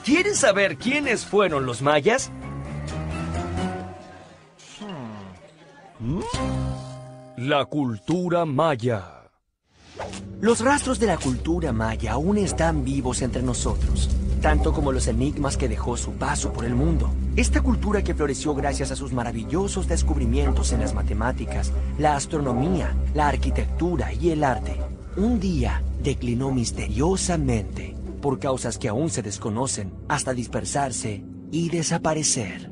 ¿Quieres saber quiénes fueron los mayas? La cultura maya. Los rastros de la cultura maya aún están vivos entre nosotros, tanto como los enigmas que dejó su paso por el mundo. Esta cultura que floreció gracias a sus maravillosos descubrimientos en las matemáticas, la astronomía, la arquitectura y el arte, un día declinó misteriosamente por causas que aún se desconocen, hasta dispersarse y desaparecer.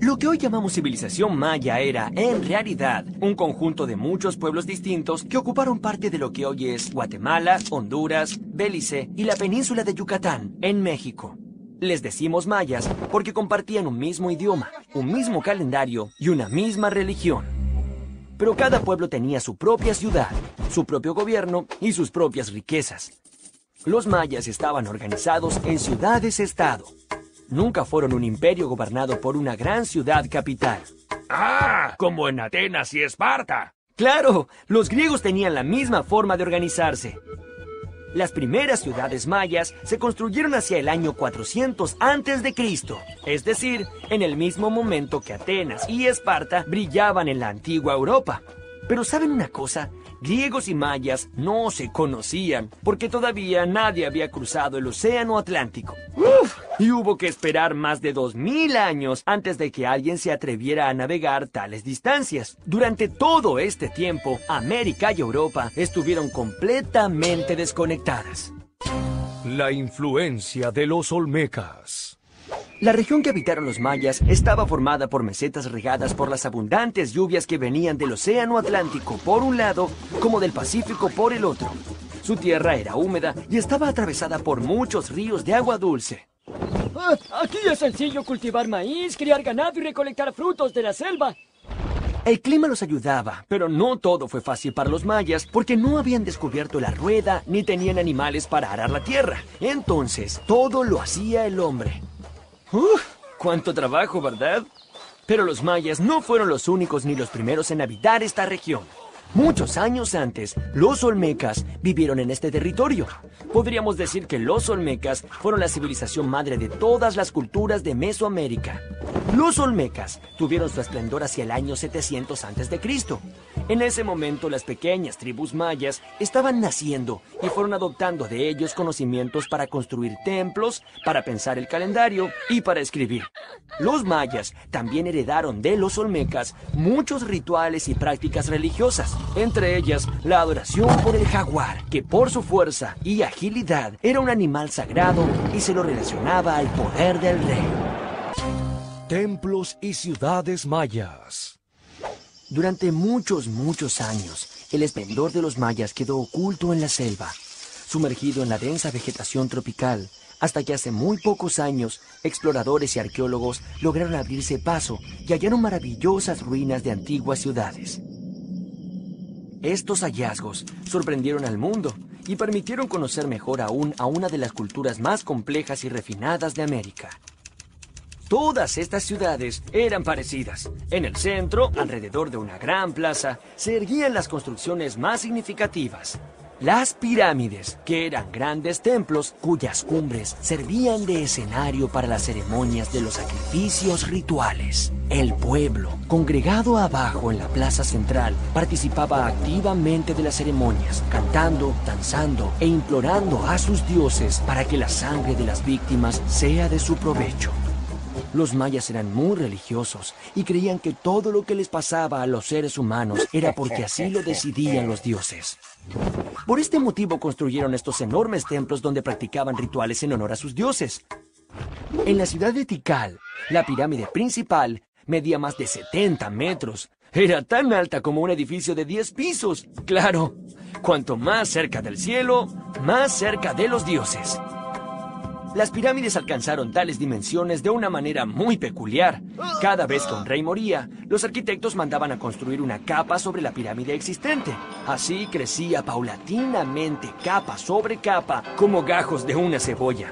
Lo que hoy llamamos civilización maya era, en realidad, un conjunto de muchos pueblos distintos que ocuparon parte de lo que hoy es Guatemala, Honduras, Belice y la península de Yucatán, en México. Les decimos mayas porque compartían un mismo idioma, un mismo calendario y una misma religión. Pero cada pueblo tenía su propia ciudad, su propio gobierno y sus propias riquezas. Los mayas estaban organizados en ciudades-estado. Nunca fueron un imperio gobernado por una gran ciudad capital. ¡Ah! Como en Atenas y Esparta. ¡Claro! Los griegos tenían la misma forma de organizarse. Las primeras ciudades mayas se construyeron hacia el año 400 a.C., es decir, en el mismo momento que Atenas y Esparta brillaban en la antigua Europa. Pero ¿saben una cosa? Griegos y mayas no se conocían, porque todavía nadie había cruzado el océano Atlántico. ¡Uf! Y hubo que esperar más de 2000 años antes de que alguien se atreviera a navegar tales distancias. Durante todo este tiempo, América y Europa estuvieron completamente desconectadas. La influencia de los olmecas. La región que habitaron los mayas estaba formada por mesetas regadas por las abundantes lluvias que venían del océano Atlántico por un lado, como del Pacífico por el otro. Su tierra era húmeda y estaba atravesada por muchos ríos de agua dulce. Aquí es sencillo cultivar maíz, criar ganado y recolectar frutos de la selva. El clima los ayudaba, pero no todo fue fácil para los mayas porque no habían descubierto la rueda ni tenían animales para arar la tierra. Entonces, todo lo hacía el hombre. ¡Cuánto trabajo, ¿verdad? Pero los mayas no fueron los únicos ni los primeros en habitar esta región. Muchos años antes, los olmecas vivieron en este territorio. Podríamos decir que los olmecas fueron la civilización madre de todas las culturas de Mesoamérica. Los olmecas tuvieron su esplendor hacia el año 700 a.C. En ese momento, las pequeñas tribus mayas estaban naciendo y fueron adoptando de ellos conocimientos para construir templos, para pensar el calendario y para escribir. Los mayas también heredaron de los olmecas muchos rituales y prácticas religiosas, entre ellas la adoración por el jaguar, que por su fuerza y agilidad era un animal sagrado y se lo relacionaba al poder del rey. Templos y ciudades mayas. Durante muchos años, el esplendor de los mayas quedó oculto en la selva, sumergido en la densa vegetación tropical, hasta que hace muy pocos años, exploradores y arqueólogos lograron abrirse paso y hallaron maravillosas ruinas de antiguas ciudades. Estos hallazgos sorprendieron al mundo y permitieron conocer mejor aún a una de las culturas más complejas y refinadas de América. Todas estas ciudades eran parecidas. En el centro, alrededor de una gran plaza, se erguían las construcciones más significativas. Las pirámides, que eran grandes templos cuyas cumbres servían de escenario para las ceremonias de los sacrificios rituales. El pueblo, congregado abajo en la plaza central, participaba activamente de las ceremonias, cantando, danzando e implorando a sus dioses para que la sangre de las víctimas sea de su provecho. Los mayas eran muy religiosos y creían que todo lo que les pasaba a los seres humanos era porque así lo decidían los dioses. Por este motivo construyeron estos enormes templos donde practicaban rituales en honor a sus dioses. En la ciudad de Tikal, la pirámide principal medía más de 70 metros. Era tan alta como un edificio de 10 pisos. Claro, cuanto más cerca del cielo, más cerca de los dioses. Las pirámides alcanzaron tales dimensiones de una manera muy peculiar. Cada vez que un rey moría, los arquitectos mandaban a construir una capa sobre la pirámide existente. Así crecía paulatinamente, capa sobre capa, como gajos de una cebolla.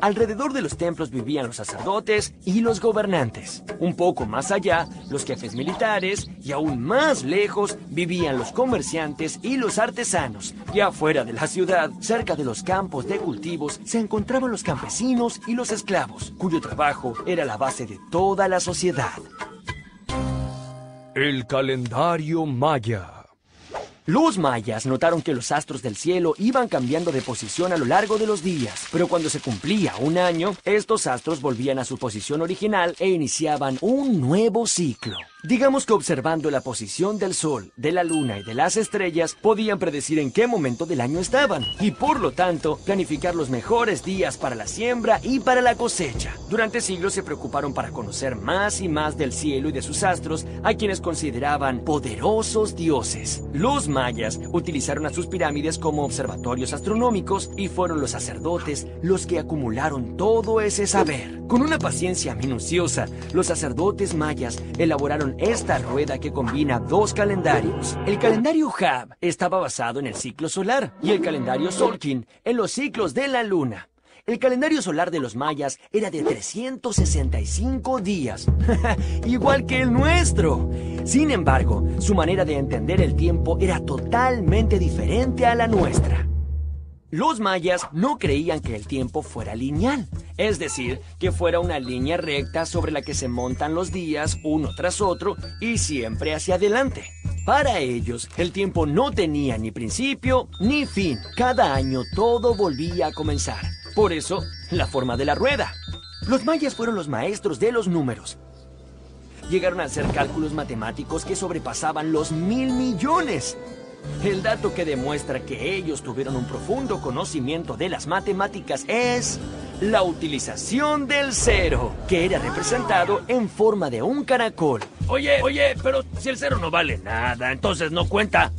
Alrededor de los templos vivían los sacerdotes y los gobernantes. Un poco más allá, los jefes militares, y aún más lejos, vivían los comerciantes y los artesanos. Y afuera de la ciudad, cerca de los campos de cultivos, se encontraban los campesinos y los esclavos, cuyo trabajo era la base de toda la sociedad. El calendario maya. Los mayas notaron que los astros del cielo iban cambiando de posición a lo largo de los días, pero cuando se cumplía un año, estos astros volvían a su posición original e iniciaban un nuevo ciclo. Digamos que observando la posición del sol, de la luna y de las estrellas, podían predecir en qué momento del año estaban, y por lo tanto, planificar los mejores días para la siembra y para la cosecha. Durante siglos se preocuparon para conocer más y más del cielo y de sus astros, a quienes consideraban poderosos dioses. Los mayas utilizaron a sus pirámides como observatorios astronómicos y fueron los sacerdotes los que acumularon todo ese saber. Con una paciencia minuciosa, los sacerdotes mayas elaboraron esta rueda que combina dos calendarios. El calendario Hab estaba basado en el ciclo solar y el calendario Solkin en los ciclos de la luna. El calendario solar de los mayas era de 365 días, igual que el nuestro. Sin embargo, su manera de entender el tiempo era totalmente diferente a la nuestra. Los mayas no creían que el tiempo fuera lineal, es decir, que fuera una línea recta sobre la que se montan los días uno tras otro y siempre hacia adelante. Para ellos, el tiempo no tenía ni principio ni fin. Cada año todo volvía a comenzar. Por eso, la forma de la rueda. Los mayas fueron los maestros de los números. Llegaron a hacer cálculos matemáticos que sobrepasaban los 1.000 millones. El dato que demuestra que ellos tuvieron un profundo conocimiento de las matemáticas es la utilización del cero, que era representado en forma de un caracol. Oye, pero si el cero no vale nada, entonces no cuenta.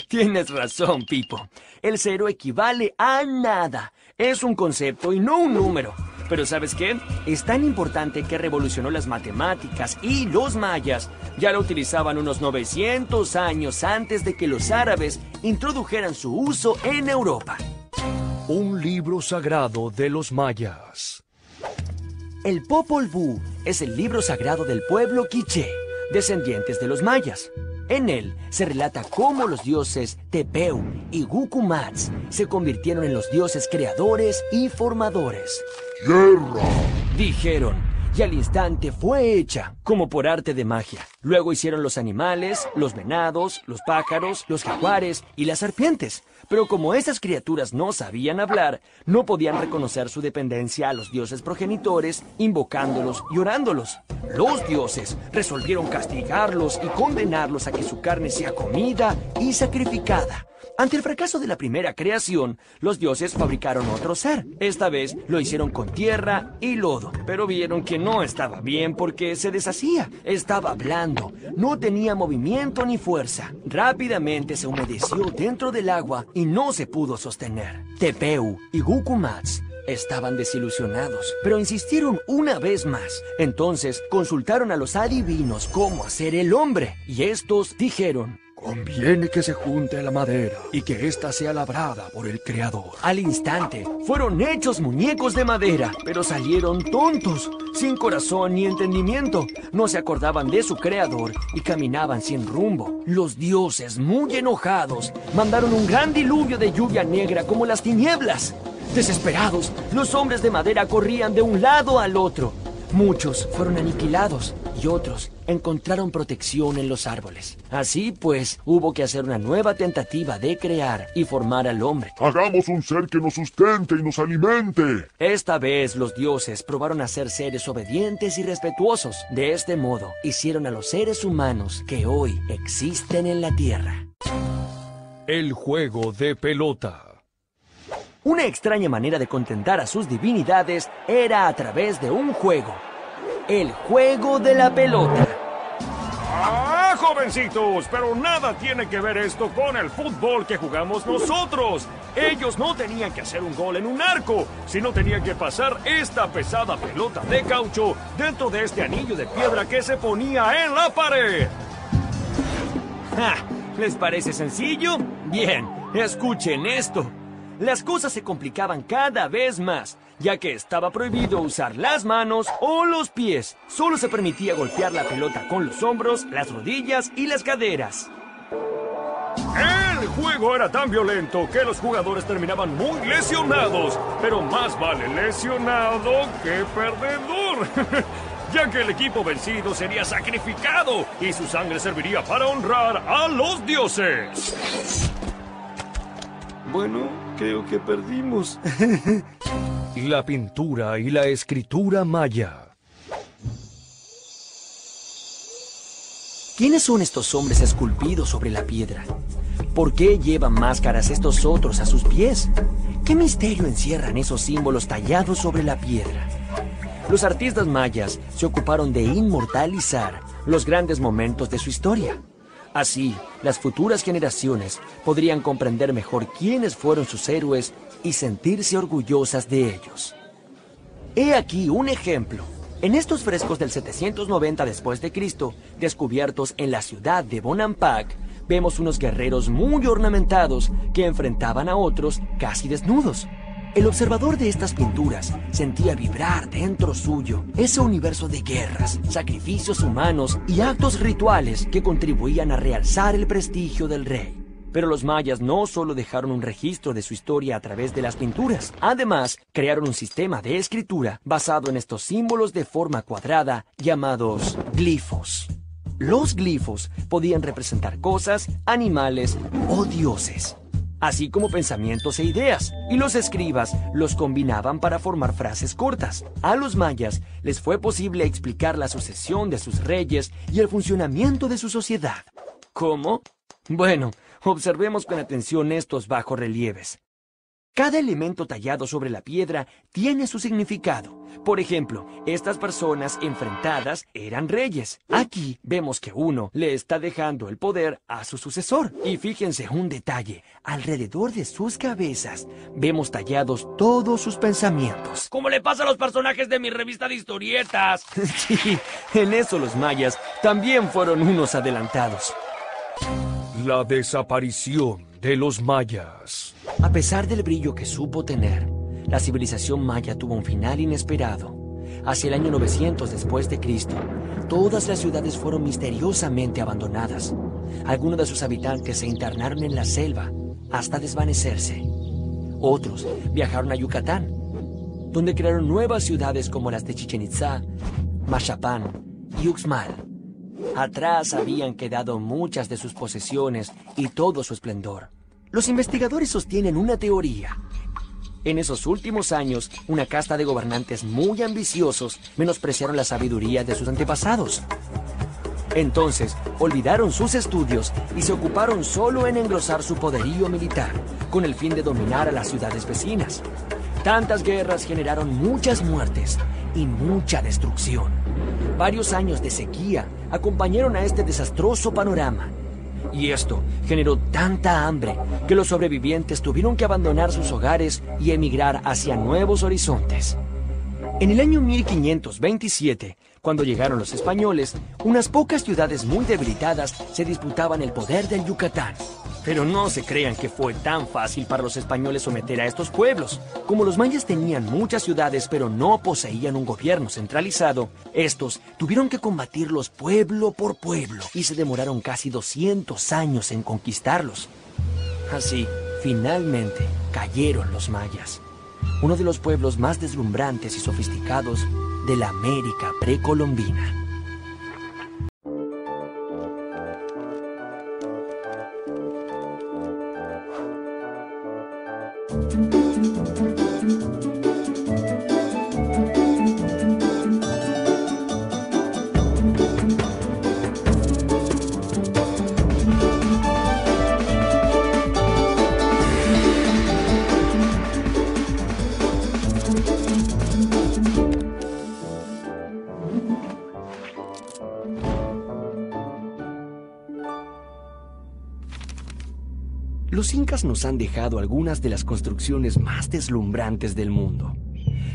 Tienes razón, Pipo. El cero equivale a nada. Es un concepto y no un número. Pero ¿sabes qué? Es tan importante que revolucionó las matemáticas y los mayas ya lo utilizaban unos 900 años antes de que los árabes introdujeran su uso en Europa. Un libro sagrado de los mayas. El Popol Vuh es el libro sagrado del pueblo quiché, descendientes de los mayas. En él se relata cómo los dioses Tepeu y Gucumatz se convirtieron en los dioses creadores y formadores. ¡Tierra! Dijeron, y al instante fue hecha, como por arte de magia. Luego hicieron los animales, los venados, los pájaros, los jaguares y las serpientes. Pero como esas criaturas no sabían hablar, no podían reconocer su dependencia a los dioses progenitores, invocándolos y orándolos. Los dioses resolvieron castigarlos y condenarlos a que su carne sea comida y sacrificada. Ante el fracaso de la primera creación, los dioses fabricaron otro ser. Esta vez lo hicieron con tierra y lodo, pero vieron que no estaba bien porque se deshacía. Estaba blando, no tenía movimiento ni fuerza. Rápidamente se humedeció dentro del agua y no se pudo sostener. Tepeu y Gucumatz estaban desilusionados, pero insistieron una vez más. Entonces consultaron a los adivinos cómo hacer el hombre, y estos dijeron: conviene que se junte la madera y que ésta sea labrada por el Creador. Al instante, fueron hechos muñecos de madera, pero salieron tontos, sin corazón ni entendimiento. No se acordaban de su Creador y caminaban sin rumbo. Los dioses, muy enojados, mandaron un gran diluvio de lluvia negra como las tinieblas. Desesperados, los hombres de madera corrían de un lado al otro. Muchos fueron aniquilados y otros encontraron protección en los árboles. Así pues, hubo que hacer una nueva tentativa de crear y formar al hombre. Hagamos un ser que nos sustente y nos alimente. Esta vez los dioses probaron a ser seres obedientes y respetuosos. De este modo, hicieron a los seres humanos que hoy existen en la tierra. El juego de pelota. Una extraña manera de contentar a sus divinidades era a través de un juego. El juego de la pelota. ¡Ah, jovencitos! Pero nada tiene que ver esto con el fútbol que jugamos nosotros. Ellos no tenían que hacer un gol en un arco, sino tenían que pasar esta pesada pelota de caucho dentro de este anillo de piedra que se ponía en la pared. ¡Ja! ¿Les parece sencillo? Bien, escuchen esto. las cosas se complicaban cada vez más, ya que estaba prohibido usar las manos o los pies. Solo se permitía golpear la pelota con los hombros, las rodillas y las caderas. El juego era tan violento que los jugadores terminaban muy lesionados, pero más vale lesionado que perdedor, ya que el equipo vencido sería sacrificado y su sangre serviría para honrar a los dioses. Bueno, creo que perdimos. La pintura y la escritura maya. ¿Quiénes son estos hombres esculpidos sobre la piedra? ¿Por qué llevan máscaras estos otros a sus pies? ¿Qué misterio encierran esos símbolos tallados sobre la piedra? Los artistas mayas se ocuparon de inmortalizar los grandes momentos de su historia. Así, las futuras generaciones podrían comprender mejor quiénes fueron sus héroes y sentirse orgullosas de ellos. He aquí un ejemplo. En estos frescos del 790 después de Cristo, descubiertos en la ciudad de Bonampak, vemos unos guerreros muy ornamentados que enfrentaban a otros casi desnudos. El observador de estas pinturas sentía vibrar dentro suyo ese universo de guerras, sacrificios humanos y actos rituales que contribuían a realzar el prestigio del rey. Pero los mayas no solo dejaron un registro de su historia a través de las pinturas, además crearon un sistema de escritura basado en estos símbolos de forma cuadrada llamados glifos. Los glifos podían representar cosas, animales o dioses, así como pensamientos e ideas, y los escribas los combinaban para formar frases cortas. A los mayas les fue posible explicar la sucesión de sus reyes y el funcionamiento de su sociedad. ¿Cómo? Bueno, observemos con atención estos bajorrelieves. Cada elemento tallado sobre la piedra tiene su significado. Por ejemplo, estas personas enfrentadas eran reyes. Aquí vemos que uno le está dejando el poder a su sucesor. Y fíjense un detalle, alrededor de sus cabezas vemos tallados todos sus pensamientos. Como le pasa a los personajes de mi revista de historietas. Sí, en eso los mayas también fueron unos adelantados. La desaparición de los mayas. A pesar del brillo que supo tener, la civilización maya tuvo un final inesperado. Hacia el año 900 después de Cristo, todas las ciudades fueron misteriosamente abandonadas. Algunos de sus habitantes se internaron en la selva hasta desvanecerse. Otros viajaron a Yucatán, donde crearon nuevas ciudades como las de Chichén Itzá, Maxapán y Uxmal. Atrás habían quedado muchas de sus posesiones y todo su esplendor. Los investigadores sostienen una teoría. En esos últimos años, una casta de gobernantes muy ambiciosos menospreciaron la sabiduría de sus antepasados. Entonces, olvidaron sus estudios y se ocuparon solo en engrosar su poderío militar, con el fin de dominar a las ciudades vecinas. Tantas guerras generaron muchas muertes y mucha destrucción. Varios años de sequía acompañaron a este desastroso panorama. Y esto generó tanta hambre que los sobrevivientes tuvieron que abandonar sus hogares y emigrar hacia nuevos horizontes. En el año 1527, cuando llegaron los españoles, unas pocas ciudades muy debilitadas se disputaban el poder del Yucatán. Pero no se crean que fue tan fácil para los españoles someter a estos pueblos. Como los mayas tenían muchas ciudades pero no poseían un gobierno centralizado, estos tuvieron que combatirlos pueblo por pueblo y se demoraron casi 200 años en conquistarlos. Así, finalmente, cayeron los mayas, uno de los pueblos más deslumbrantes y sofisticados de la América precolombina. Los incas nos han dejado algunas de las construcciones más deslumbrantes del mundo.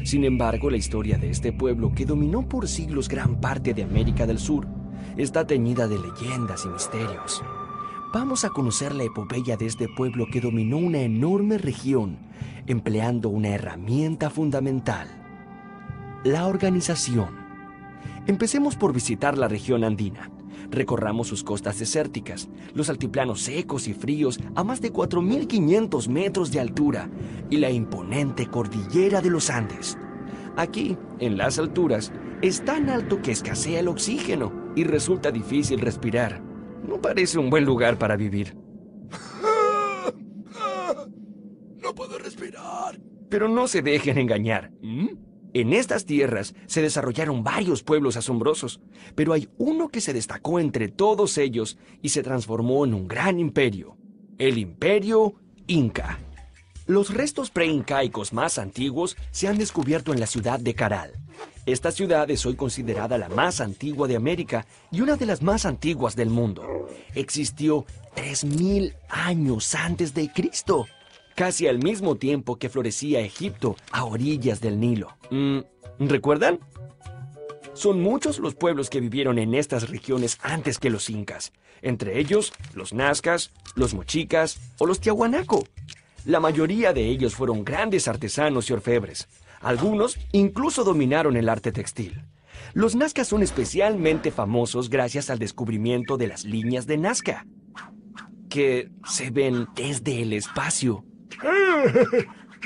Sin embargo, la historia de este pueblo, que dominó por siglos gran parte de América del Sur, está teñida de leyendas y misterios. Vamos a conocer la epopeya de este pueblo que dominó una enorme región, empleando una herramienta fundamental: la organización. Empecemos por visitar la región andina. Recorramos sus costas desérticas, los altiplanos secos y fríos a más de 4.500 metros de altura y la imponente cordillera de los Andes. Aquí, en las alturas, es tan alto que escasea el oxígeno y resulta difícil respirar. No parece un buen lugar para vivir. No puedo respirar. Pero no se dejen engañar. En estas tierras se desarrollaron varios pueblos asombrosos, pero hay uno que se destacó entre todos ellos y se transformó en un gran imperio: el Imperio Inca. Los restos preincaicos más antiguos se han descubierto en la ciudad de Caral. Esta ciudad es hoy considerada la más antigua de América y una de las más antiguas del mundo. Existió 3.000 años antes de Cristo, casi al mismo tiempo que florecía Egipto a orillas del Nilo. ¿Recuerdan? Son muchos los pueblos que vivieron en estas regiones antes que los incas, entre ellos los nazcas, los mochicas o los tiahuanaco. La mayoría de ellos fueron grandes artesanos y orfebres. Algunos incluso dominaron el arte textil. Los nazcas son especialmente famosos gracias al descubrimiento de las líneas de Nazca, que se ven desde el espacio.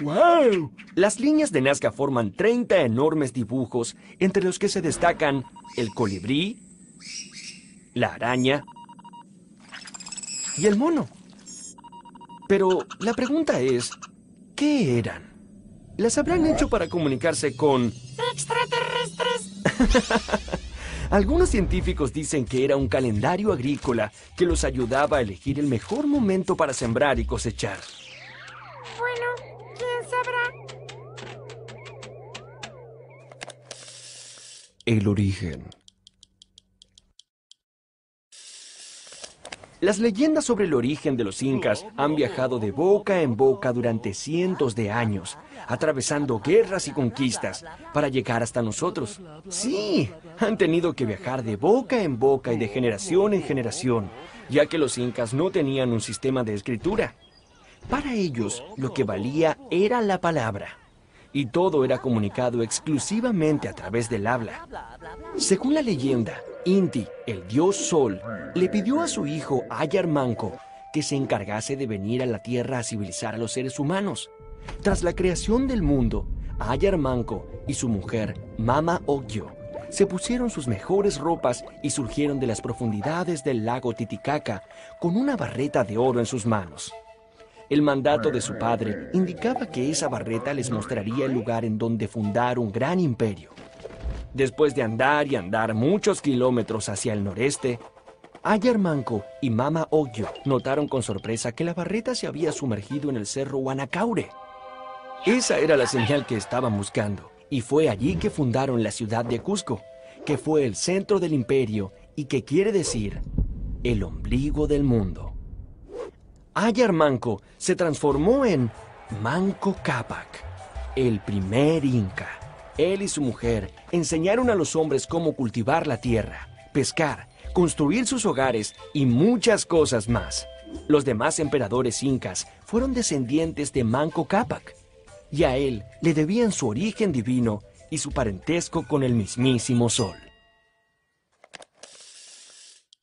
¡Wow! Las líneas de Nazca forman 30 enormes dibujos, entre los que se destacan el colibrí, la araña y el mono. Pero la pregunta es, ¿qué eran? ¿Las habrán hecho para comunicarse con extraterrestres? Algunos científicos dicen que era un calendario agrícola que los ayudaba a elegir el mejor momento para sembrar y cosechar. Bueno, ¿quién sabrá? El origen. Las leyendas sobre el origen de los incas han viajado de boca en boca durante cientos de años, atravesando guerras y conquistas para llegar hasta nosotros. Sí, han tenido que viajar de boca en boca y de generación en generación, ya que los incas no tenían un sistema de escritura. Para ellos, lo que valía era la palabra, y todo era comunicado exclusivamente a través del habla. Según la leyenda, Inti, el dios Sol, le pidió a su hijo Ayar Manco que se encargase de venir a la Tierra a civilizar a los seres humanos. Tras la creación del mundo, Ayar Manco y su mujer, Mama Ocllo, se pusieron sus mejores ropas y surgieron de las profundidades del lago Titicaca con una barreta de oro en sus manos. El mandato de su padre indicaba que esa barreta les mostraría el lugar en donde fundar un gran imperio. Después de andar y andar muchos kilómetros hacia el noreste, Ayar Manco y Mama Ocllo notaron con sorpresa que la barreta se había sumergido en el cerro Huanacaure. Esa era la señal que estaban buscando, y fue allí que fundaron la ciudad de Cusco, que fue el centro del imperio y que quiere decir el ombligo del mundo. Ayar Manco se transformó en Manco Cápac, el primer inca. Él y su mujer enseñaron a los hombres cómo cultivar la tierra, pescar, construir sus hogares y muchas cosas más. Los demás emperadores incas fueron descendientes de Manco Cápac, y a él le debían su origen divino y su parentesco con el mismísimo Sol.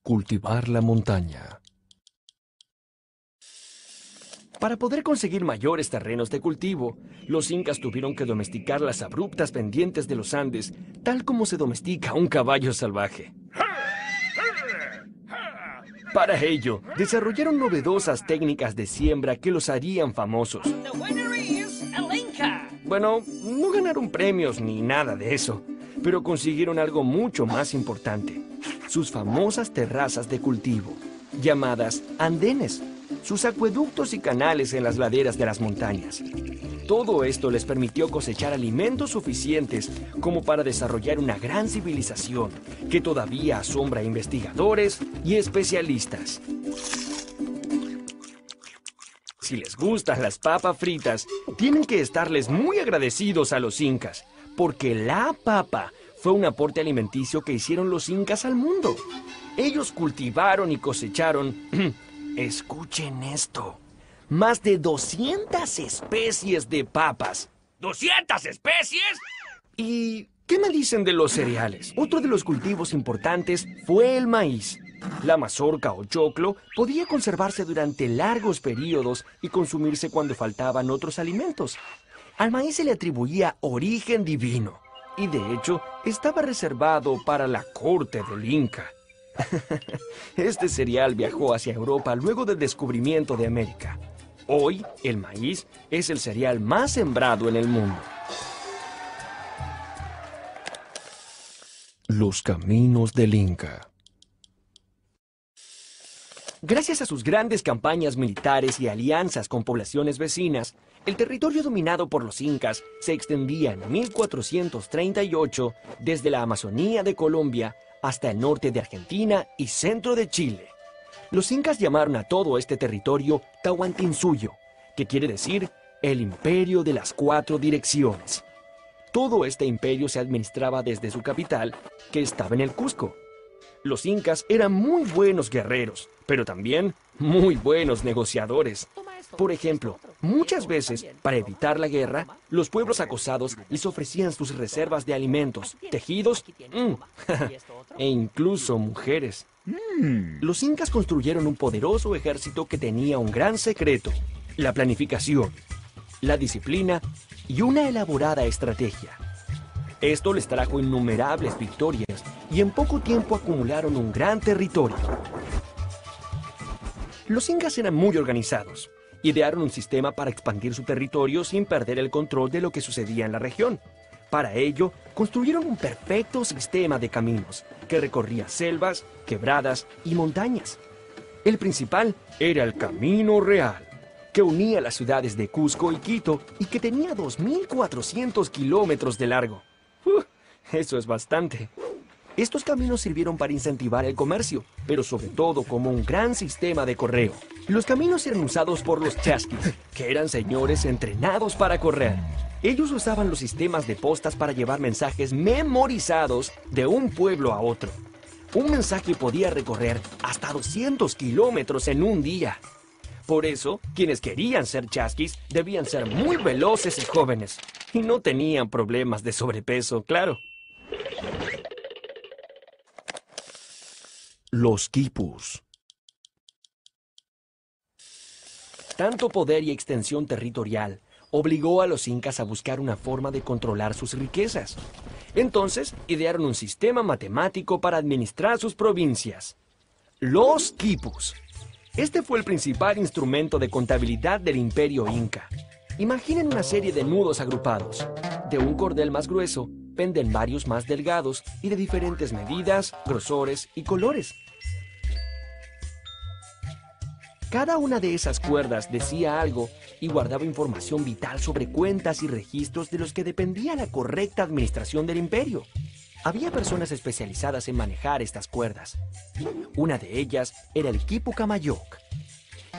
Cultivar la montaña. Para poder conseguir mayores terrenos de cultivo, los incas tuvieron que domesticar las abruptas pendientes de los Andes, tal como se domestica un caballo salvaje. Para ello, desarrollaron novedosas técnicas de siembra que los harían famosos. Bueno, no ganaron premios ni nada de eso, pero consiguieron algo mucho más importante: sus famosas terrazas de cultivo, llamadas andenes, sus acueductos y canales en las laderas de las montañas. Todo esto les permitió cosechar alimentos suficientes como para desarrollar una gran civilización que todavía asombra a investigadores y especialistas. Si les gustan las papas fritas, tienen que estarles muy agradecidos a los incas, porque la papa fue un aporte alimenticio que hicieron los incas al mundo. Ellos cultivaron y cosecharon Escuchen esto. Más de 200 especies de papas. ¿200 especies? ¿Y qué me dicen de los cereales? Otro de los cultivos importantes fue el maíz. La mazorca o choclo podía conservarse durante largos periodos y consumirse cuando faltaban otros alimentos. Al maíz se le atribuía origen divino y de hecho estaba reservado para la corte del Inca. Este cereal viajó hacia Europa luego del descubrimiento de América. Hoy, el maíz es el cereal más sembrado en el mundo. Los caminos del Inca. Gracias a sus grandes campañas militares y alianzas con poblaciones vecinas, el territorio dominado por los incas se extendía en 1438 desde la Amazonía de Colombia hasta el norte de Argentina y centro de Chile. Los incas llamaron a todo este territorio Tahuantinsuyo, que quiere decir el imperio de las 4 direcciones. Todo este imperio se administraba desde su capital, que estaba en el Cusco. Los incas eran muy buenos guerreros, pero también muy buenos negociadores. Por ejemplo, muchas veces, para evitar la guerra, los pueblos acosados les ofrecían sus reservas de alimentos, tejidos e incluso mujeres. Los incas construyeron un poderoso ejército que tenía un gran secreto: la planificación, la disciplina y una elaborada estrategia. Esto les trajo innumerables victorias y en poco tiempo acumularon un gran territorio. Los incas eran muy organizados. Idearon un sistema para expandir su territorio sin perder el control de lo que sucedía en la región. Para ello, construyeron un perfecto sistema de caminos que recorría selvas, quebradas y montañas. El principal era el Camino Real, que unía las ciudades de Cusco y Quito y que tenía 2.400 kilómetros de largo. Eso es bastante. Estos caminos sirvieron para incentivar el comercio, pero sobre todo como un gran sistema de correo. Los caminos eran usados por los chasquis, que eran señores entrenados para correr. Ellos usaban los sistemas de postas para llevar mensajes memorizados de un pueblo a otro. Un mensaje podía recorrer hasta 200 kilómetros en un día. Por eso, quienes querían ser chasquis debían ser muy veloces y jóvenes. Y no tenían problemas de sobrepeso, claro. Los quipus. Tanto poder y extensión territorial obligó a los incas a buscar una forma de controlar sus riquezas. Entonces, idearon un sistema matemático para administrar sus provincias: los quipus. Este fue el principal instrumento de contabilidad del imperio inca. Imaginen una serie de nudos agrupados. De un cordel más grueso penden varios más delgados y de diferentes medidas, grosores y colores. Cada una de esas cuerdas decía algo y guardaba información vital sobre cuentas y registros de los que dependía la correcta administración del imperio. Había personas especializadas en manejar estas cuerdas. Una de ellas era el quipu Camayoc,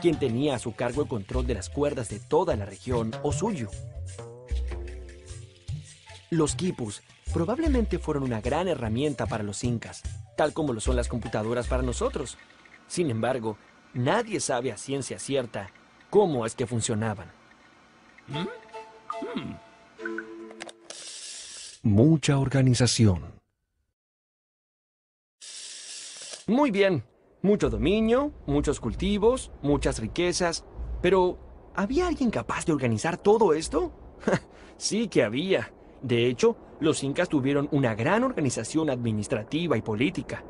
quien tenía a su cargo el control de las cuerdas de toda la región o suyo. Los quipus probablemente fueron una gran herramienta para los incas, tal como lo son las computadoras para nosotros. Sin embargo, nadie sabe a ciencia cierta cómo es que funcionaban. Mucha organización. Muy bien, mucho dominio, muchos cultivos, muchas riquezas. Pero, ¿había alguien capaz de organizar todo esto? Sí que había. De hecho, los incas tuvieron una gran organización administrativa y política.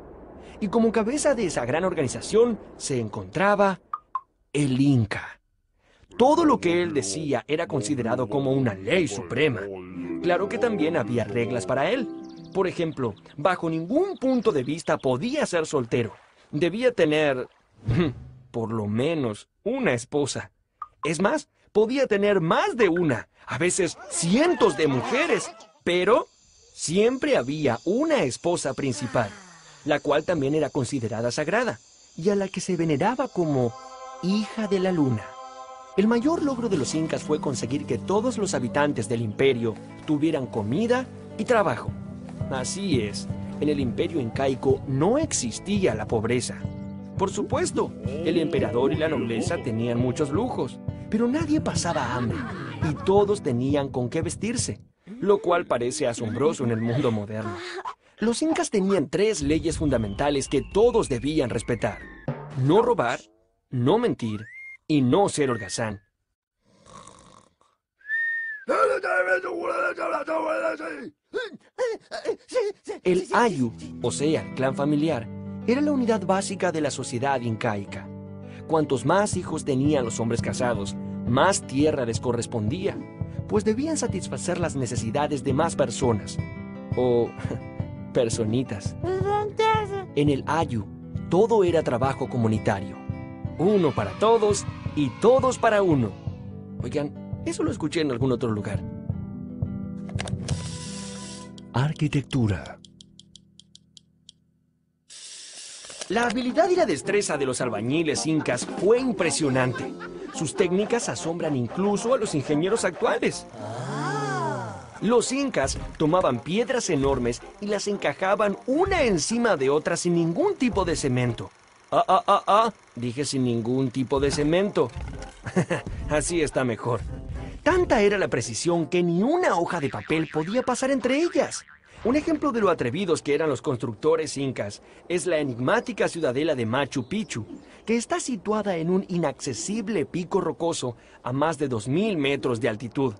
Y como cabeza de esa gran organización se encontraba el Inca. Todo lo que él decía era considerado como una ley suprema. Claro que también había reglas para él. Por ejemplo, bajo ningún punto de vista podía ser soltero. Debía tener, por lo menos, una esposa. Es más, podía tener más de una, a veces cientos de mujeres. Pero siempre había una esposa principal, la cual también era considerada sagrada y a la que se veneraba como hija de la luna. El mayor logro de los incas fue conseguir que todos los habitantes del imperio tuvieran comida y trabajo. Así es, en el imperio incaico no existía la pobreza. Por supuesto, el emperador y la nobleza tenían muchos lujos, pero nadie pasaba hambre y todos tenían con qué vestirse, lo cual parece asombroso en el mundo moderno. Los incas tenían 3 leyes fundamentales que todos debían respetar: no robar, no mentir y no ser holgazán. El ayu, o sea, el clan familiar, era la unidad básica de la sociedad incaica. Cuantos más hijos tenían los hombres casados, más tierra les correspondía, pues debían satisfacer las necesidades de más personas, o personitas. En el ayu, todo era trabajo comunitario. Uno para todos y todos para uno. Oigan, eso lo escuché en algún otro lugar. Arquitectura. La habilidad y la destreza de los albañiles incas fue impresionante. Sus técnicas asombran incluso a los ingenieros actuales. Los incas tomaban piedras enormes y las encajaban una encima de otra sin ningún tipo de cemento. Dije sin ningún tipo de cemento. Así está mejor. Tanta era la precisión que ni una hoja de papel podía pasar entre ellas. Un ejemplo de lo atrevidos que eran los constructores incas es la enigmática ciudadela de Machu Picchu, que está situada en un inaccesible pico rocoso a más de 2000 metros de altitud.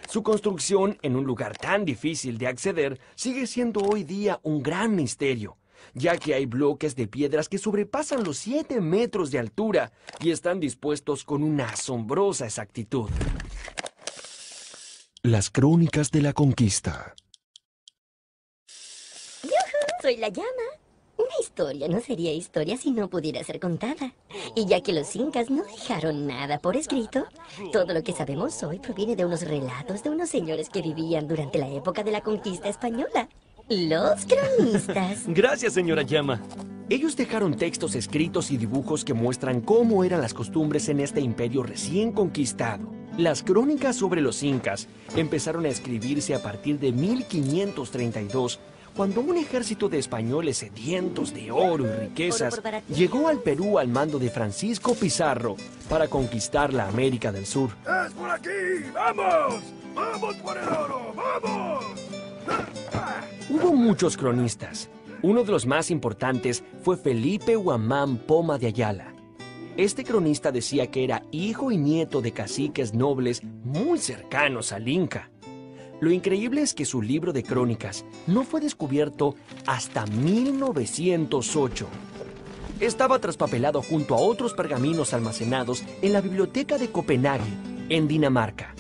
Su construcción en un lugar tan difícil de acceder sigue siendo hoy día un gran misterio, ya que hay bloques de piedras que sobrepasan los 7 metros de altura y están dispuestos con una asombrosa exactitud. Las crónicas de la conquista. Soy la llama. Una historia no sería historia si no pudiera ser contada. Y ya que los incas no dejaron nada por escrito, todo lo que sabemos hoy proviene de unos relatos de unos señores que vivían durante la época de la conquista española. Los cronistas. Gracias, señora Llama. Ellos dejaron textos escritos y dibujos que muestran cómo eran las costumbres en este imperio recién conquistado. Las crónicas sobre los incas empezaron a escribirse a partir de 1532, cuando un ejército de españoles sedientos de oro y riquezas llegó al Perú al mando de Francisco Pizarro para conquistar la América del Sur. ¡Es por aquí! ¡Vamos! ¡Vamos por el oro! ¡Vamos! Hubo muchos cronistas. Uno de los más importantes fue Felipe Huamán Poma de Ayala. Este cronista decía que era hijo y nieto de caciques nobles muy cercanos al Inca. Lo increíble es que su libro de crónicas no fue descubierto hasta 1908. Estaba traspapelado junto a otros pergaminos almacenados en la biblioteca de Copenhague, en Dinamarca.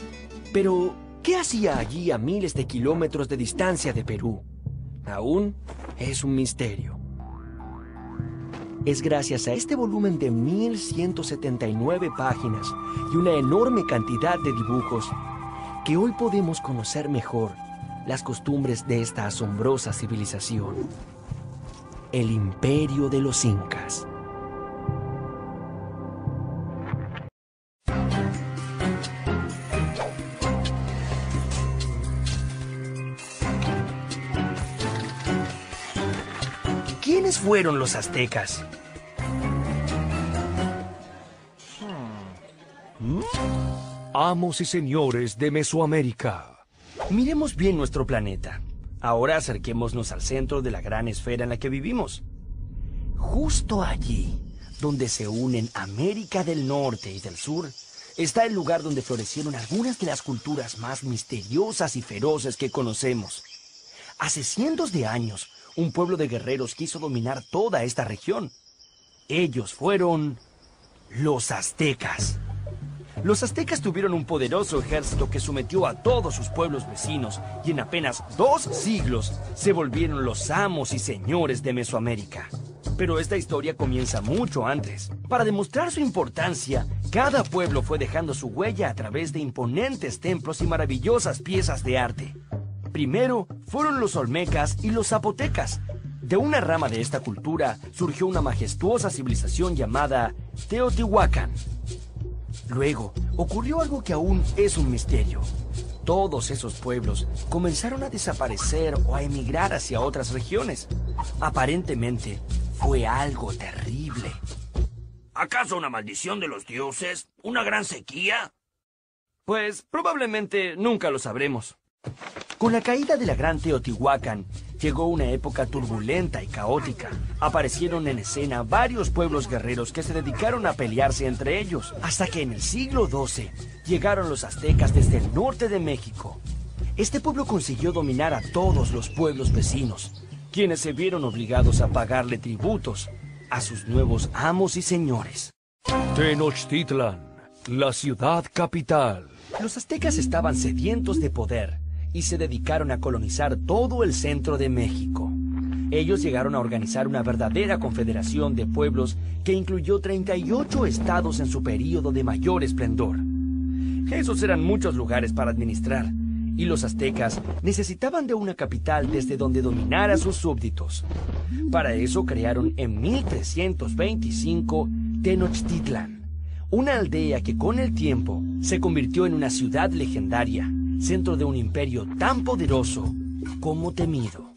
Pero, ¿qué hacía allí a miles de kilómetros de distancia de Perú? Aún es un misterio. Es gracias a este volumen de 1179 páginas y una enorme cantidad de dibujos que hoy podemos conocer mejor las costumbres de esta asombrosa civilización, el imperio de los incas. ¿Quiénes fueron los aztecas? Amos y señores de Mesoamérica. Miremos bien nuestro planeta. Ahora acerquémonos al centro de la gran esfera en la que vivimos. Justo allí, donde se unen América del Norte y del Sur, está el lugar donde florecieron algunas de las culturas más misteriosas y feroces que conocemos. Hace cientos de años, un pueblo de guerreros quiso dominar toda esta región. Ellos fueron los aztecas. Los aztecas tuvieron un poderoso ejército que sometió a todos sus pueblos vecinos y en apenas 2 siglos se volvieron los amos y señores de Mesoamérica. Pero esta historia comienza mucho antes. Para demostrar su importancia, cada pueblo fue dejando su huella a través de imponentes templos y maravillosas piezas de arte. Primero fueron los olmecas y los zapotecas. De una rama de esta cultura surgió una majestuosa civilización llamada Teotihuacán. Luego, ocurrió algo que aún es un misterio. Todos esos pueblos comenzaron a desaparecer o a emigrar hacia otras regiones. Aparentemente, fue algo terrible. ¿Acaso una maldición de los dioses? ¿Una gran sequía? Pues probablemente nunca lo sabremos. Con la caída de la gran Teotihuacán, llegó una época turbulenta y caótica. Aparecieron en escena varios pueblos guerreros que se dedicaron a pelearse entre ellos, hasta que en el siglo XII llegaron los aztecas desde el norte de México. Este pueblo consiguió dominar a todos los pueblos vecinos, quienes se vieron obligados a pagarle tributos a sus nuevos amos y señores. Tenochtitlan, la ciudad capital. Los aztecas estaban sedientos de poder y se dedicaron a colonizar todo el centro de México. Ellos llegaron a organizar una verdadera confederación de pueblos que incluyó 38 estados en su período de mayor esplendor. Esos eran muchos lugares para administrar, y los aztecas necesitaban de una capital desde donde dominar a sus súbditos. Para eso crearon en 1325 Tenochtitlan, una aldea que con el tiempo se convirtió en una ciudad legendaria, centro de un imperio tan poderoso como temido.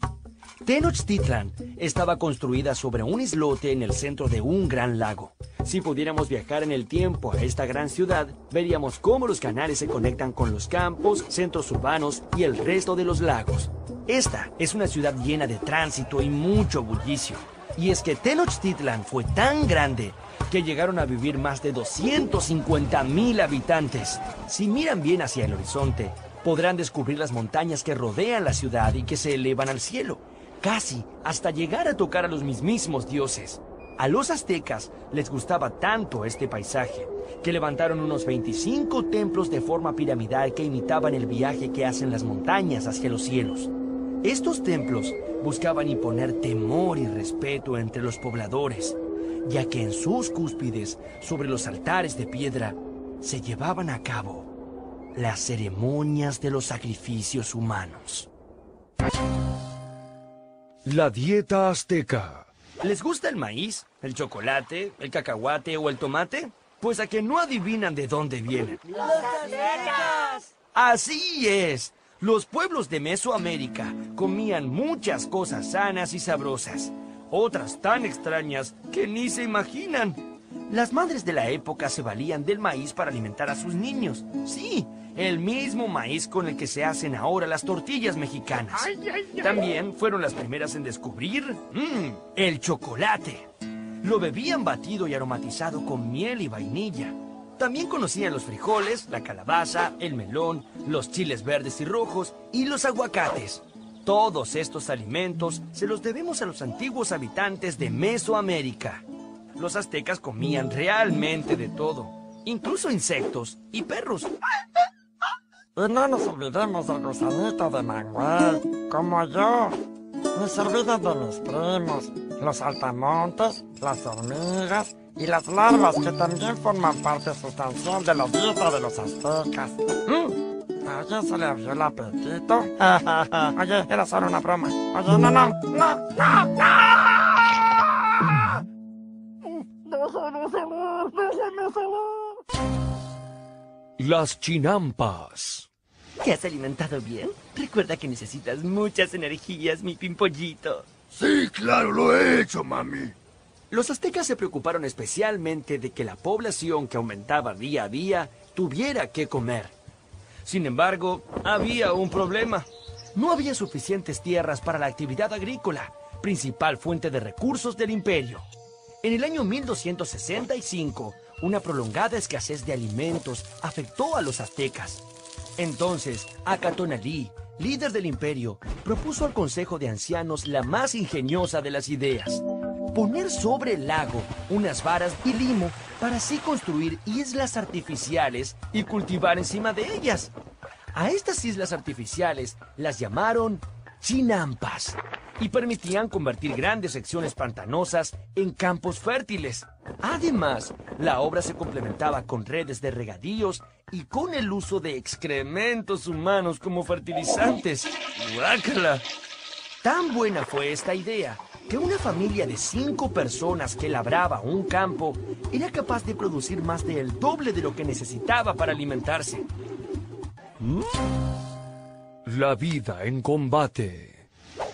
Tenochtitlan estaba construida sobre un islote en el centro de un gran lago. Si pudiéramos viajar en el tiempo a esta gran ciudad, veríamos cómo los canales se conectan con los campos, centros urbanos y el resto de los lagos. Esta es una ciudad llena de tránsito y mucho bullicio. Y es que Tenochtitlan fue tan grande que llegaron a vivir más de 250,000 habitantes. Si miran bien hacia el horizonte, podrán descubrir las montañas que rodean la ciudad y que se elevan al cielo, casi hasta llegar a tocar a los mismísimos dioses. A los aztecas les gustaba tanto este paisaje que levantaron unos 25 templos de forma piramidal que imitaban el viaje que hacen las montañas hacia los cielos. Estos templos buscaban imponer temor y respeto entre los pobladores, ya que en sus cúspides, sobre los altares de piedra, se llevaban a cabo las ceremonias de los sacrificios humanos. La dieta azteca. ¿Les gusta el maíz, el chocolate, el cacahuate o el tomate? Pues a que no adivinan de dónde vienen. ¡Los aztecas! ¡Así es! Los pueblos de Mesoamérica comían muchas cosas sanas y sabrosas, otras tan extrañas que ni se imaginan. Las madres de la época se valían del maíz para alimentar a sus niños. Sí, el mismo maíz con el que se hacen ahora las tortillas mexicanas. También fueron las primeras en descubrir el chocolate. Lo bebían batido y aromatizado con miel y vainilla. También conocían los frijoles, la calabaza, el melón, los chiles verdes y rojos y los aguacates. Todos estos alimentos se los debemos a los antiguos habitantes de Mesoamérica. Los aztecas comían realmente de todo, incluso insectos y perros. Y no nos olvidemos del gusanito de Manuel, como yo. Ni se olviden de mis primos, los saltamontes, las hormigas y las larvas que también forman parte sustancial de la dieta de los aztecas. ¿A alguien se le abrió el apetito? Oye, era solo una broma. Oye, no. ¡Déjame salir! Las chinampas. ¿Te has alimentado bien? Recuerda que necesitas muchas energías, mi pimpollito. Sí, claro, lo he hecho, mami. Los aztecas se preocuparon especialmente de que la población que aumentaba día a día tuviera que comer. Sin embargo, había un problema. No había suficientes tierras para la actividad agrícola, principal fuente de recursos del imperio. En el año 1265, una prolongada escasez de alimentos afectó a los aztecas. Entonces, Acatonalí, líder del imperio, propuso al Consejo de Ancianos la más ingeniosa de las ideas: poner sobre el lago unas varas y limo para así construir islas artificiales y cultivar encima de ellas. A estas islas artificiales las llamaron chinampas y permitían convertir grandes secciones pantanosas en campos fértiles. Además, la obra se complementaba con redes de regadíos y con el uso de excrementos humanos como fertilizantes. ¡Guácala! Tan buena fue esta idea que una familia de 5 personas que labraba un campo era capaz de producir más del doble de lo que necesitaba para alimentarse. La vida en combate.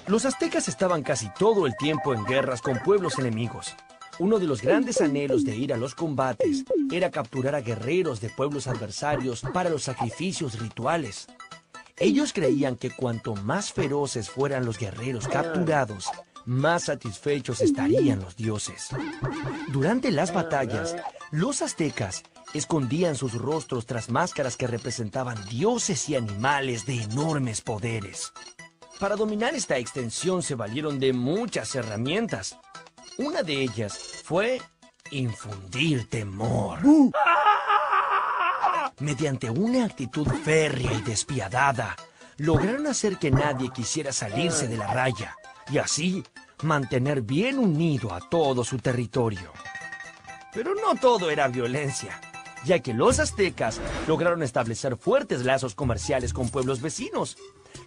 Los aztecas estaban casi todo el tiempo en guerras con pueblos enemigos. Uno de los grandes anhelos de ir a los combates era capturar a guerreros de pueblos adversarios para los sacrificios rituales. Ellos creían que cuanto más feroces fueran los guerreros capturados, más satisfechos estarían los dioses. Durante las batallas, los aztecas escondían sus rostros tras máscaras que representaban dioses y animales de enormes poderes. Para dominar esta extensión se valieron de muchas herramientas. Una de ellas fue infundir temor. Mediante una actitud férrea y despiadada, lograron hacer que nadie quisiera salirse de la raya y así mantener bien unido a todo su territorio. Pero no todo era violencia, ya que los aztecas lograron establecer fuertes lazos comerciales con pueblos vecinos.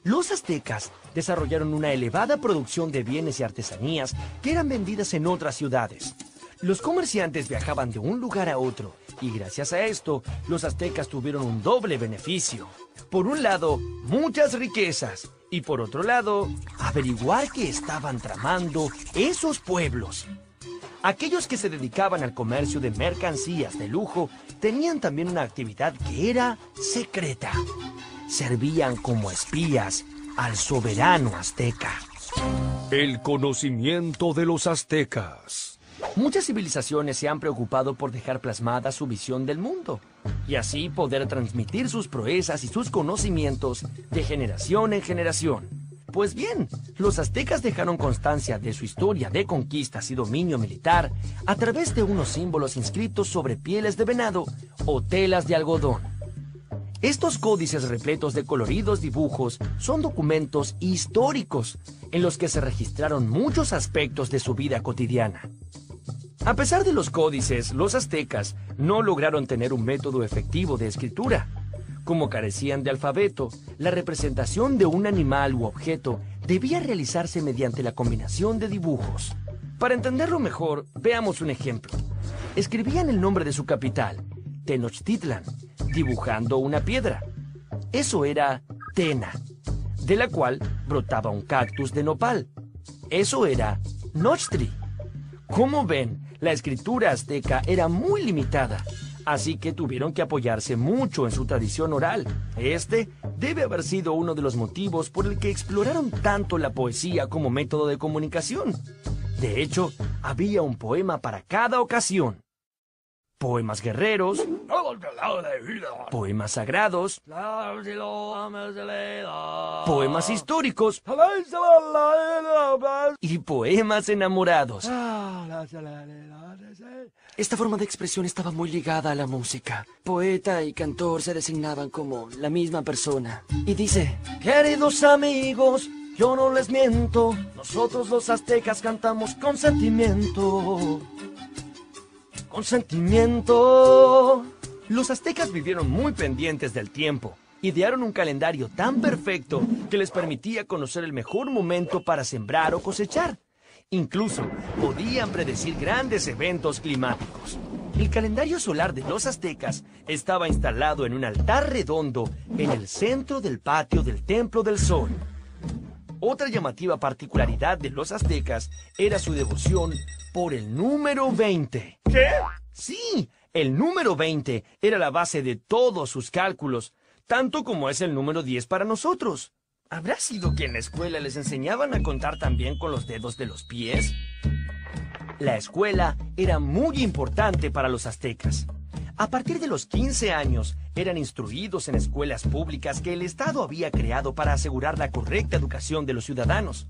Los aztecas desarrollaron una elevada producción de bienes y artesanías que eran vendidas en otras ciudades. Los comerciantes viajaban de un lugar a otro y gracias a esto, los aztecas tuvieron un doble beneficio. Por un lado, muchas riquezas y por otro lado, averiguar qué estaban tramando esos pueblos. Aquellos que se dedicaban al comercio de mercancías de lujo tenían también una actividad que era secreta. Servían como espías al soberano azteca. El conocimiento de los aztecas. Muchas civilizaciones se han preocupado por dejar plasmada su visión del mundo y así poder transmitir sus proezas y sus conocimientos de generación en generación. Pues bien, los aztecas dejaron constancia de su historia de conquistas y dominio militar a través de unos símbolos inscritos sobre pieles de venado o telas de algodón. Estos códices repletos de coloridos dibujos son documentos históricos en los que se registraron muchos aspectos de su vida cotidiana. A pesar de los códices, los aztecas no lograron tener un método efectivo de escritura. Como carecían de alfabeto, la representación de un animal u objeto debía realizarse mediante la combinación de dibujos. Para entenderlo mejor, veamos un ejemplo. Escribían el nombre de su capital, Tenochtitlan, dibujando una piedra. Eso era Tena, de la cual brotaba un cactus de nopal. Eso era Nochtri. Como ven, la escritura azteca era muy limitada, así que tuvieron que apoyarse mucho en su tradición oral. Este debe haber sido uno de los motivos por el que exploraron tanto la poesía como método de comunicación. De hecho, había un poema para cada ocasión. Poemas guerreros, poemas sagrados, poemas históricos y poemas enamorados. Esta forma de expresión estaba muy ligada a la música. Poeta y cantor se designaban como la misma persona. Y dice: queridos amigos, yo no les miento, nosotros los aztecas cantamos con sentimiento. Con sentimiento. Los aztecas vivieron muy pendientes del tiempo. Idearon un calendario tan perfecto que les permitía conocer el mejor momento para sembrar o cosechar. Incluso podían predecir grandes eventos climáticos. El calendario solar de los aztecas estaba instalado en un altar redondo en el centro del patio del Templo del Sol. Otra llamativa particularidad de los aztecas era su devoción por el número 20. ¿Qué? Sí, el número 20 era la base de todos sus cálculos, tanto como es el número 10 para nosotros. ¿Habrá sido que en la escuela les enseñaban a contar también con los dedos de los pies? La escuela era muy importante para los aztecas. A partir de los 15 años, eran instruidos en escuelas públicas que el Estado había creado para asegurar la correcta educación de los ciudadanos.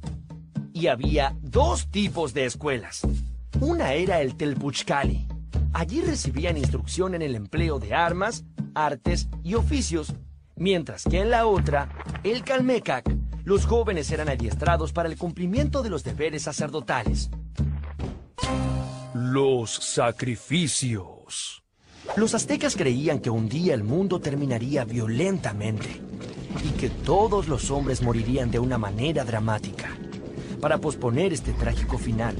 Y había dos tipos de escuelas. Una era el Telpuchcali. Allí recibían instrucción en el empleo de armas, artes y oficios, mientras que en la otra, el Calmecac, los jóvenes eran adiestrados para el cumplimiento de los deberes sacerdotales. Los sacrificios. Los aztecas creían que un día el mundo terminaría violentamente y que todos los hombres morirían de una manera dramática. Para posponer este trágico final,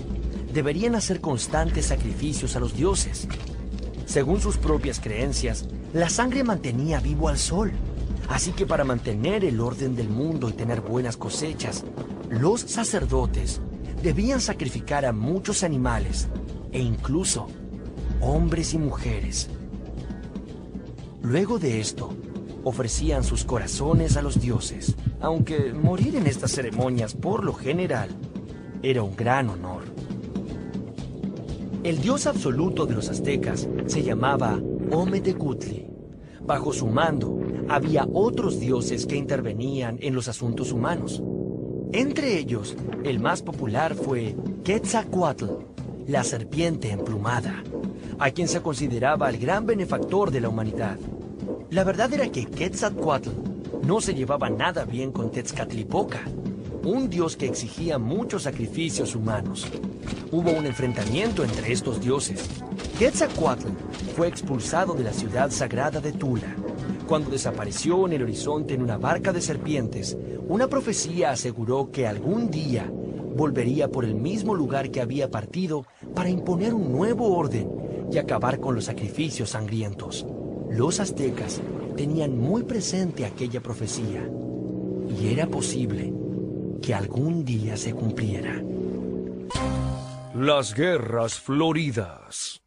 deberían hacer constantes sacrificios a los dioses. Según sus propias creencias, la sangre mantenía vivo al sol. Así que para mantener el orden del mundo y tener buenas cosechas, los sacerdotes debían sacrificar a muchos animales, e incluso hombres y mujeres. Luego de esto, ofrecían sus corazones a los dioses, aunque morir en estas ceremonias por lo general era un gran honor. El dios absoluto de los aztecas se llamaba Ometecutli. Bajo su mando había otros dioses que intervenían en los asuntos humanos. Entre ellos, el más popular fue Quetzalcóatl, la serpiente emplumada, a quien se consideraba el gran benefactor de la humanidad. La verdad era que Quetzalcóatl no se llevaba nada bien con Tezcatlipoca, un dios que exigía muchos sacrificios humanos. Hubo un enfrentamiento entre estos dioses. Quetzalcóatl fue expulsado de la ciudad sagrada de Tula. Cuando desapareció en el horizonte en una barca de serpientes, una profecía aseguró que algún día volvería por el mismo lugar que había partido para imponer un nuevo orden y acabar con los sacrificios sangrientos. Los aztecas tenían muy presente aquella profecía y era posible que algún día se cumpliera. Las guerras floridas.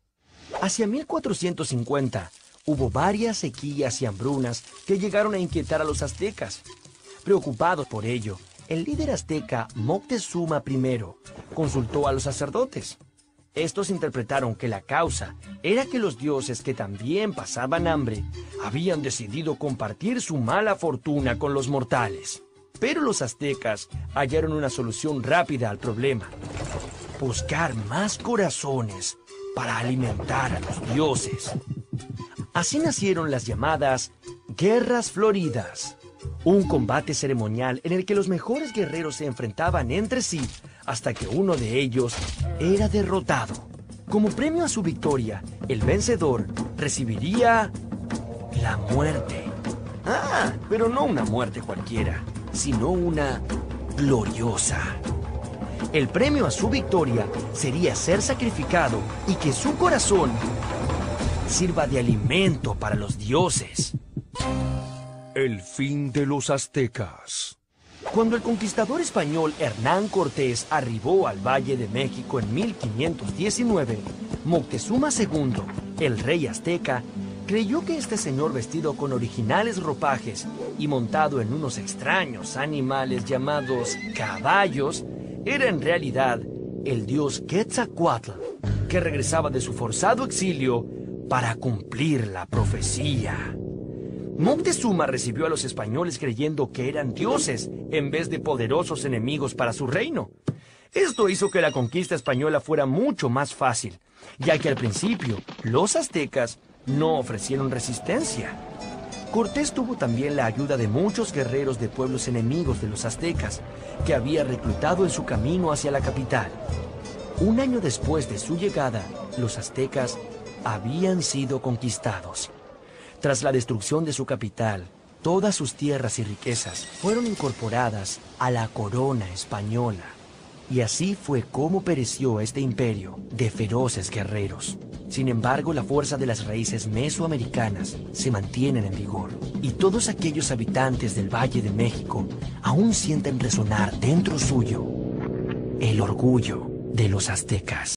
Hacia 1450 hubo varias sequías y hambrunas que llegaron a inquietar a los aztecas. Preocupados por ello, el líder azteca Moctezuma I consultó a los sacerdotes. Estos interpretaron que la causa era que los dioses, que también pasaban hambre, habían decidido compartir su mala fortuna con los mortales. Pero los aztecas hallaron una solución rápida al problema: buscar más corazones para alimentar a los dioses. Así nacieron las llamadas Guerras Floridas, un combate ceremonial en el que los mejores guerreros se enfrentaban entre sí hasta que uno de ellos era derrotado. Como premio a su victoria, el vencedor recibiría la muerte. Pero no una muerte cualquiera, sino una gloriosa. El premio a su victoria sería ser sacrificado y que su corazón sirva de alimento para los dioses. El fin de los aztecas. Cuando el conquistador español Hernán Cortés arribó al Valle de México en 1519, Moctezuma II, el rey azteca, creyó que este señor, vestido con originales ropajes y montado en unos extraños animales llamados caballos, era en realidad el dios Quetzalcóatl, que regresaba de su forzado exilio para cumplir la profecía. Moctezuma recibió a los españoles creyendo que eran dioses en vez de poderosos enemigos para su reino. Esto hizo que la conquista española fuera mucho más fácil, ya que al principio los aztecas no ofrecieron resistencia. Cortés tuvo también la ayuda de muchos guerreros de pueblos enemigos de los aztecas, que había reclutado en su camino hacia la capital. Un año después de su llegada, los aztecas habían sido conquistados. Tras la destrucción de su capital, todas sus tierras y riquezas fueron incorporadas a la corona española. Y así fue como pereció este imperio de feroces guerreros. Sin embargo, la fuerza de las raíces mesoamericanas se mantienen en vigor. Y todos aquellos habitantes del Valle de México aún sienten resonar dentro suyo el orgullo de los aztecas.